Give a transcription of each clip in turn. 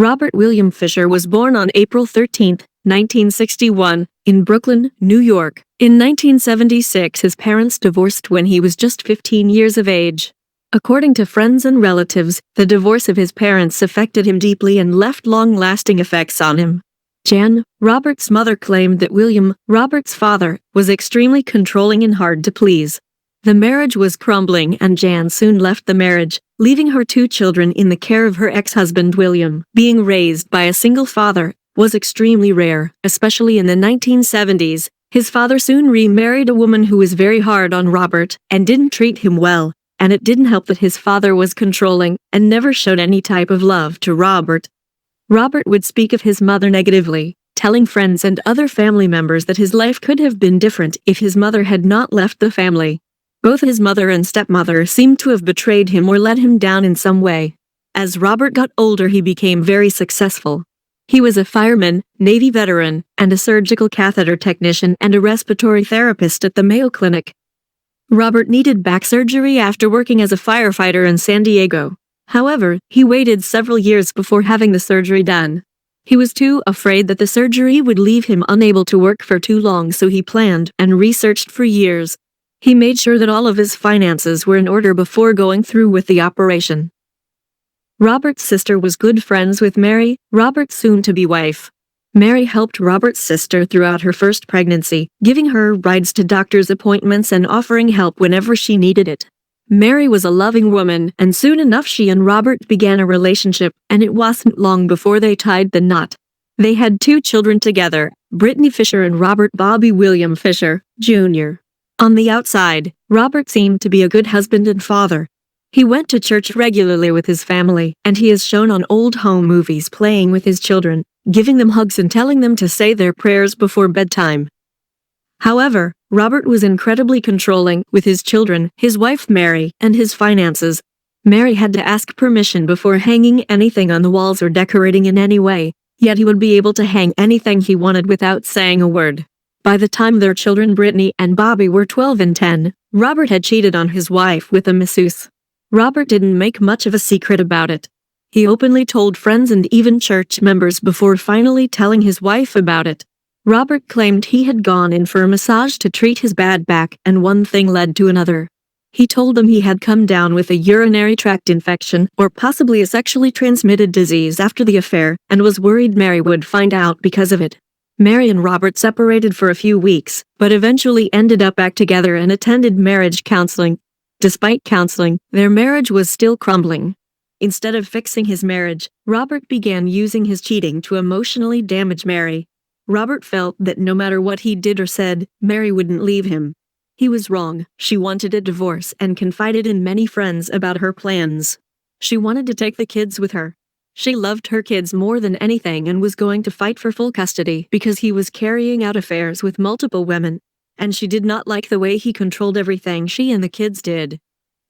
Robert William Fisher was born on April 13, 1961, in Brooklyn, New York. In 1976, his parents divorced when he was just 15 years of age. According to friends and relatives, the divorce of his parents affected him deeply and left long-lasting effects on him. Jan, Robert's mother, claimed that William, Robert's father, was extremely controlling and hard to please. The marriage was crumbling and Jan soon left the marriage, leaving her 2 children in the care of her ex-husband William. Being raised by a single father was extremely rare, especially in the 1970s. His father soon remarried a woman who was very hard on Robert and didn't treat him well, and it didn't help that his father was controlling and never showed any type of love to Robert. Robert would speak of his mother negatively, telling friends and other family members that his life could have been different if his mother had not left the family. Both his mother and stepmother seemed to have betrayed him or let him down in some way. As Robert got older, he became very successful. He was a fireman, Navy veteran, and a surgical catheter technician and a respiratory therapist at the Mayo Clinic. Robert needed back surgery after working as a firefighter in San Diego. However, he waited several years before having the surgery done. He was too afraid that the surgery would leave him unable to work for too long, so he planned and researched for years. He made sure that all of his finances were in order before going through with the operation. Robert's sister was good friends with Mary, Robert's soon-to-be wife. Mary helped Robert's sister throughout her first pregnancy, giving her rides to doctor's appointments and offering help whenever she needed it. Mary was a loving woman, and soon enough she and Robert began a relationship, and it wasn't long before they tied the knot. They had 2 children together, Brittany Fisher and Robert Bobby William Fisher, Jr. On the outside, Robert seemed to be a good husband and father. He went to church regularly with his family, and he is shown on old home movies playing with his children, giving them hugs and telling them to say their prayers before bedtime. However, Robert was incredibly controlling with his children, his wife Mary, and his finances. Mary had to ask permission before hanging anything on the walls or decorating in any way, yet he would be able to hang anything he wanted without saying a word. By the time their children Brittany and Bobby were 12 and 10, Robert had cheated on his wife with a masseuse. Robert didn't make much of a secret about it. He openly told friends and even church members before finally telling his wife about it. Robert claimed he had gone in for a massage to treat his bad back, and one thing led to another. He told them he had come down with a urinary tract infection or possibly a sexually transmitted disease after the affair, and was worried Mary would find out because of it. Mary and Robert separated for a few weeks, but eventually ended up back together and attended marriage counseling. Despite counseling, their marriage was still crumbling. Instead of fixing his marriage, Robert began using his cheating to emotionally damage Mary. Robert felt that no matter what he did or said, Mary wouldn't leave him. He was wrong. She wanted a divorce and confided in many friends about her plans. She wanted to take the kids with her. She loved her kids more than anything and was going to fight for full custody because he was carrying out affairs with multiple women, and she did not like the way he controlled everything she and the kids did.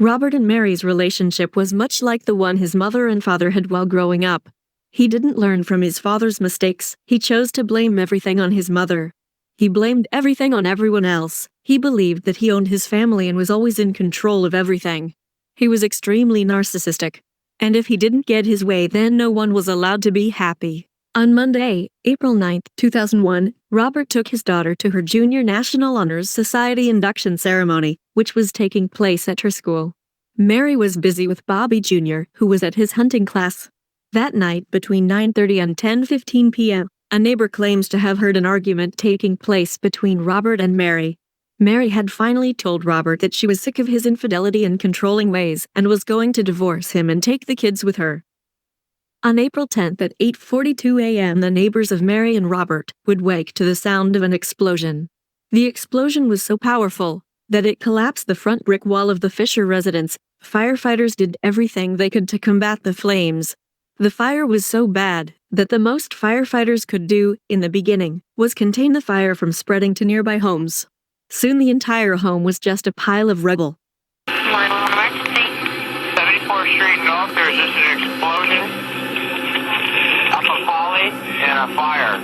Robert and Mary's relationship was much like the one his mother and father had while growing up. He didn't learn from his father's mistakes. He chose to blame everything on his mother. He blamed everything on everyone else. He believed that he owned his family and was always in control of everything. He was extremely narcissistic. And if he didn't get his way, then no one was allowed to be happy. On Monday, April 9, 2001, Robert took his daughter to her Junior National Honors Society induction ceremony, which was taking place at her school. Mary was busy with Bobby Jr., who was at his hunting class. That night, between 9:30 and 10:15 p.m., a neighbor claims to have heard an argument taking place between Robert and Mary. Mary had finally told Robert that she was sick of his infidelity and controlling ways and was going to divorce him and take the kids with her. On April 10th at 8:42 a.m., the neighbors of Mary and Robert would wake to the sound of an explosion. The explosion was so powerful that it collapsed the front brick wall of the Fisher residence. Firefighters did everything they could to combat the flames. The fire was so bad that the most firefighters could do, in the beginning, was contain the fire from spreading to nearby homes. Soon the entire home was just a pile of rubble. 74th Street North, there's just an explosion up a poly and a fire.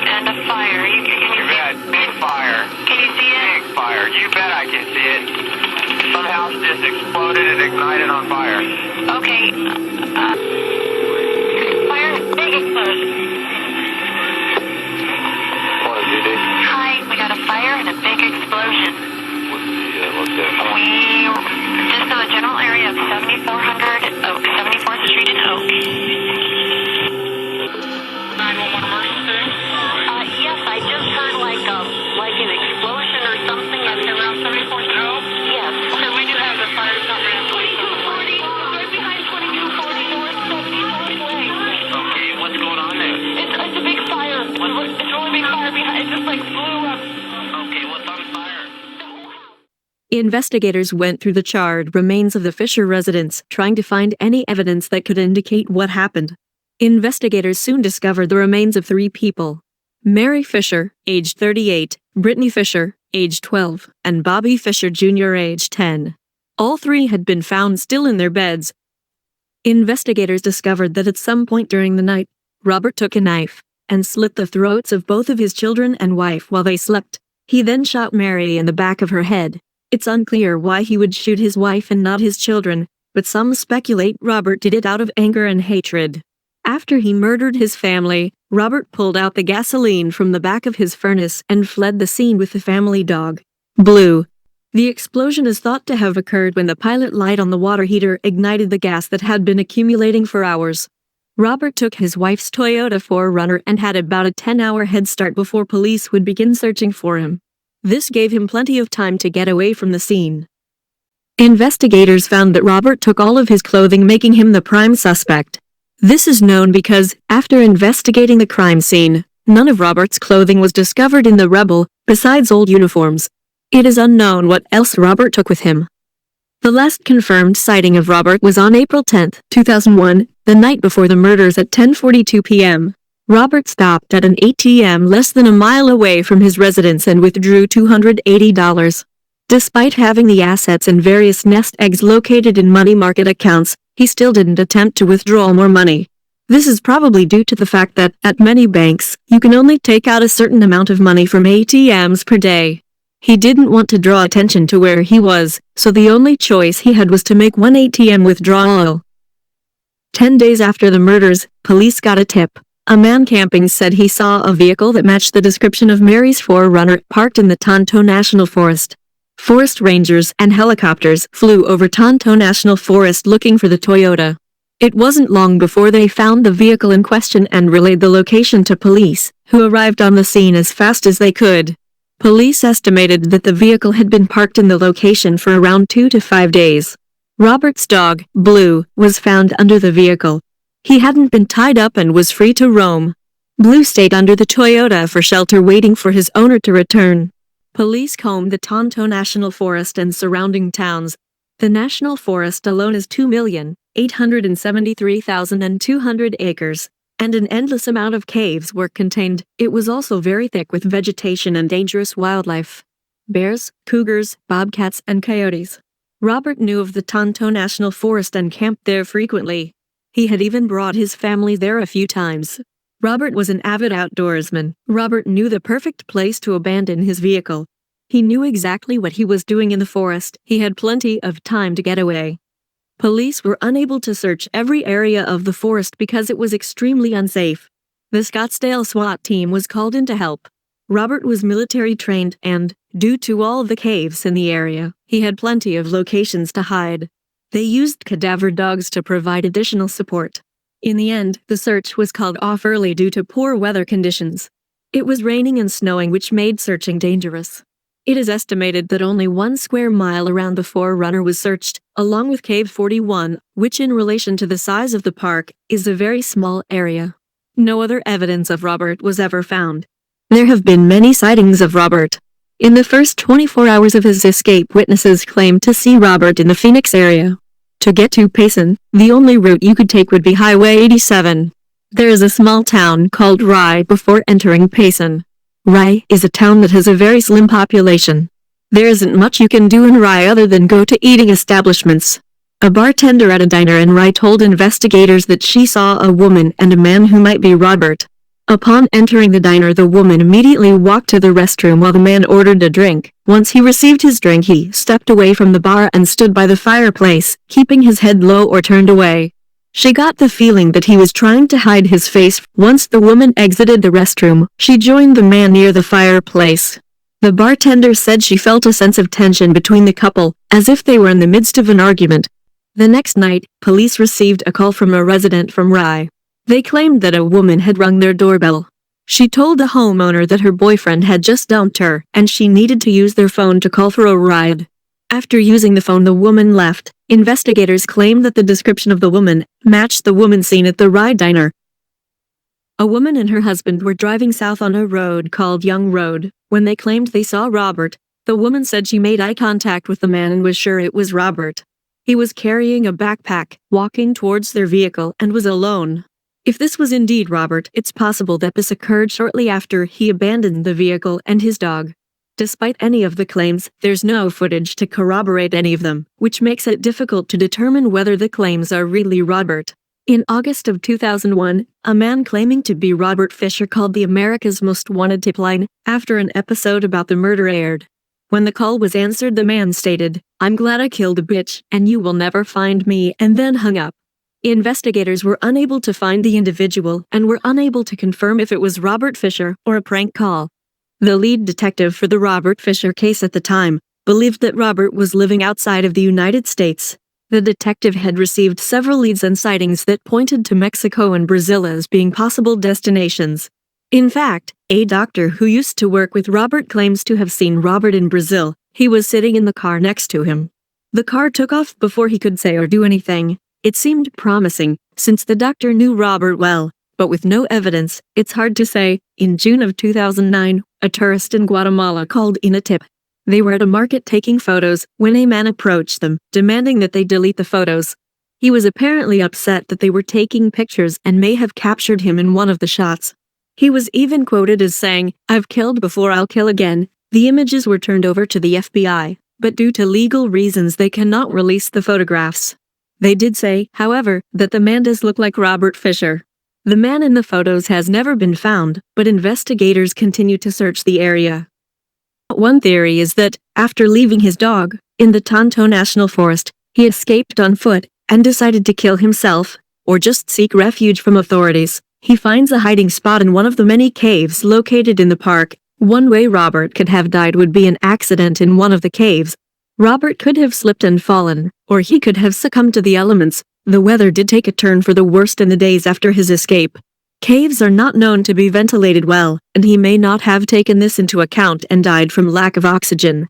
And a fire. Can You bet, big fire. Can you see it? Big fire. You bet I can see it. Some house just exploded and ignited on fire. Okay. What did you do? Hi, we got a fire and a big explosion. What's that? We just in the general area of 7400 Oak, 74th Street in Oak. 911 emergency? Yes, I just heard like an explosion or something. That's around 74th and Oak? Yes. Okay, we do have the fire department. 2240, right behind 2240 North 74th Way. Okay, what's going on there? It's a big fire. It's a really big fire behind. It just like blew up. Okay, what's on fire? Investigators went through the charred remains of the Fisher residence, trying to find any evidence that could indicate what happened. Investigators soon discovered the remains of 3 people: Mary Fisher, age 38, Brittany Fisher, age 12, and Bobby Fisher Jr., age 10. All 3 had been found still in their beds. Investigators discovered that at some point during the night, Robert took a knife and slit the throats of both of his children and wife while they slept. He then shot Mary in the back of her head. It's unclear why he would shoot his wife and not his children, but some speculate Robert did it out of anger and hatred. After he murdered his family, Robert pulled out the gasoline from the back of his furnace and fled the scene with the family dog, Blue. The explosion is thought to have occurred when the pilot light on the water heater ignited the gas that had been accumulating for hours. Robert took his wife's Toyota 4Runner and had about a 10-hour head start before police would begin searching for him. This gave him plenty of time to get away from the scene. Investigators found that Robert took all of his clothing, making him the prime suspect. This is known because, after investigating the crime scene, none of Robert's clothing was discovered in the rubble, besides old uniforms. It is unknown what else Robert took with him. The last confirmed sighting of Robert was on April 10, 2001, the night before the murders at 10:42 p.m. Robert stopped at an ATM less than a mile away from his residence and withdrew $280. Despite having the assets and various nest eggs located in money market accounts, he still didn't attempt to withdraw more money. This is probably due to the fact that, at many banks, you can only take out a certain amount of money from ATMs per day. He didn't want to draw attention to where he was, so the only choice he had was to make one ATM withdrawal. 10 days after the murders, police got a tip. A man camping said he saw a vehicle that matched the description of Mary's 4Runner parked in the Tonto National Forest. Forest rangers and helicopters flew over Tonto National Forest looking for the Toyota. It wasn't long before they found the vehicle in question and relayed the location to police, who arrived on the scene as fast as they could. Police estimated that the vehicle had been parked in the location for around 2 to 5 days. Robert's dog, Blue, was found under the vehicle. He hadn't been tied up and was free to roam. Blue stayed under the Toyota for shelter, waiting for his owner to return. Police combed the Tonto National Forest and surrounding towns. The national forest alone is 2,873,200 acres, and an endless amount of caves were contained. It was also very thick with vegetation and dangerous wildlife. Bears, cougars, bobcats, and coyotes. Robert knew of the Tonto National Forest and camped there frequently. He had even brought his family there a few times. Robert was an avid outdoorsman. Robert knew the perfect place to abandon his vehicle. He knew exactly what he was doing in the forest. He had plenty of time to get away. Police were unable to search every area of the forest because it was extremely unsafe. The Scottsdale SWAT team was called in to help. Robert was military trained and, due to all the caves in the area, he had plenty of locations to hide. They used cadaver dogs to provide additional support. In the end, the search was called off early due to poor weather conditions. It was raining and snowing, which made searching dangerous. It is estimated that only 1 square mile around the 4Runner was searched, along with Cave 41, which in relation to the size of the park, is a very small area. No other evidence of Robert was ever found. There have been many sightings of Robert. In the first 24 hours of his escape, witnesses claimed to see Robert in the Phoenix area. To get to Payson, the only route you could take would be Highway 87. There is a small town called Rye before entering Payson. Rye is a town that has a very slim population. There isn't much you can do in Rye other than go to eating establishments. A bartender at a diner in Rye told investigators that she saw a woman and a man who might be Robert. Upon entering the diner, the woman immediately walked to the restroom while the man ordered a drink. Once he received his drink, he stepped away from the bar and stood by the fireplace, keeping his head low or turned away. She got the feeling that he was trying to hide his face. Once the woman exited the restroom, she joined the man near the fireplace. The bartender said she felt a sense of tension between the couple, as if they were in the midst of an argument. The next night, police received a call from a resident from Rye. They claimed that a woman had rung their doorbell. She told the homeowner that her boyfriend had just dumped her, and she needed to use their phone to call for a ride. After using the phone, the woman left. Investigators claimed that the description of the woman matched the woman seen at the Rye diner. A woman and her husband were driving south on a road called Young Road. When they claimed they saw Robert, the woman said she made eye contact with the man and was sure it was Robert. He was carrying a backpack, walking towards their vehicle, and was alone. If this was indeed Robert, it's possible that this occurred shortly after he abandoned the vehicle and his dog. Despite any of the claims, there's no footage to corroborate any of them, which makes it difficult to determine whether the claims are really Robert. In August of 2001, a man claiming to be Robert Fisher called the America's Most Wanted tip line after an episode about the murder aired. When the call was answered, the man stated, "I'm glad I killed a bitch, and you will never find me," and then hung up. Investigators were unable to find the individual and were unable to confirm if it was Robert Fisher or a prank call. The lead detective for the Robert Fisher case at the time believed that Robert was living outside of the United States. The detective had received several leads and sightings that pointed to Mexico and Brazil as being possible destinations. In fact, a doctor who used to work with Robert claims to have seen Robert in Brazil. He was sitting in the car next to him. The car took off before he could say or do anything. It seemed promising, since the doctor knew Robert well, but with no evidence, it's hard to say. In June of 2009, a tourist in Guatemala called in a tip. They were at a market taking photos when a man approached them, demanding that they delete the photos. He was apparently upset that they were taking pictures and may have captured him in one of the shots. He was even quoted as saying, "I've killed before, I'll kill again." The images were turned over to the FBI, but due to legal reasons they cannot release the photographs. They did say, however, that the man does look like Robert Fisher. The man in the photos has never been found, but investigators continue to search the area. One theory is that, after leaving his dog in the Tonto National Forest, he escaped on foot and decided to kill himself, or just seek refuge from authorities. He finds a hiding spot in one of the many caves located in the park. One way Robert could have died would be an accident in one of the caves. Robert could have slipped and fallen, or he could have succumbed to the elements. The weather did take a turn for the worst in the days after his escape. Caves are not known to be ventilated well, and he may not have taken this into account and died from lack of oxygen.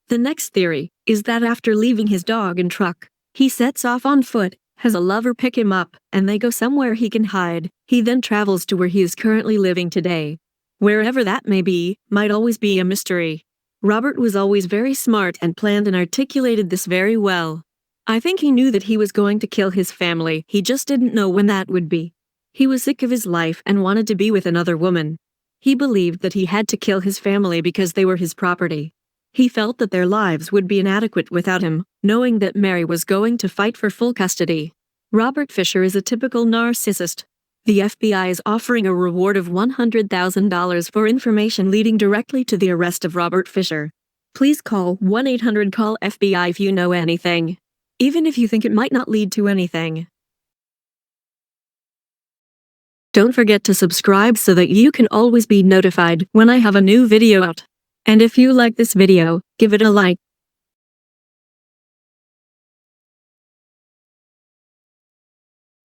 The next theory is that after leaving his dog and truck, he sets off on foot, has a lover pick him up, and they go somewhere he can hide. He then travels to where he is currently living today. Wherever that may be, might always be a mystery. Robert was always very smart and planned and articulated this very well. I think he knew that he was going to kill his family, he just didn't know when that would be. He was sick of his life and wanted to be with another woman. He believed that he had to kill his family because they were his property. He felt that their lives would be inadequate without him, knowing that Mary was going to fight for full custody. Robert Fisher is a typical narcissist. The FBI is offering a reward of $100,000 for information leading directly to the arrest of Robert Fisher. Please call 1-800-CALL-FBI if you know anything, even if you think it might not lead to anything. Don't forget to subscribe so that you can always be notified when I have a new video out. And if you like this video, give it a like.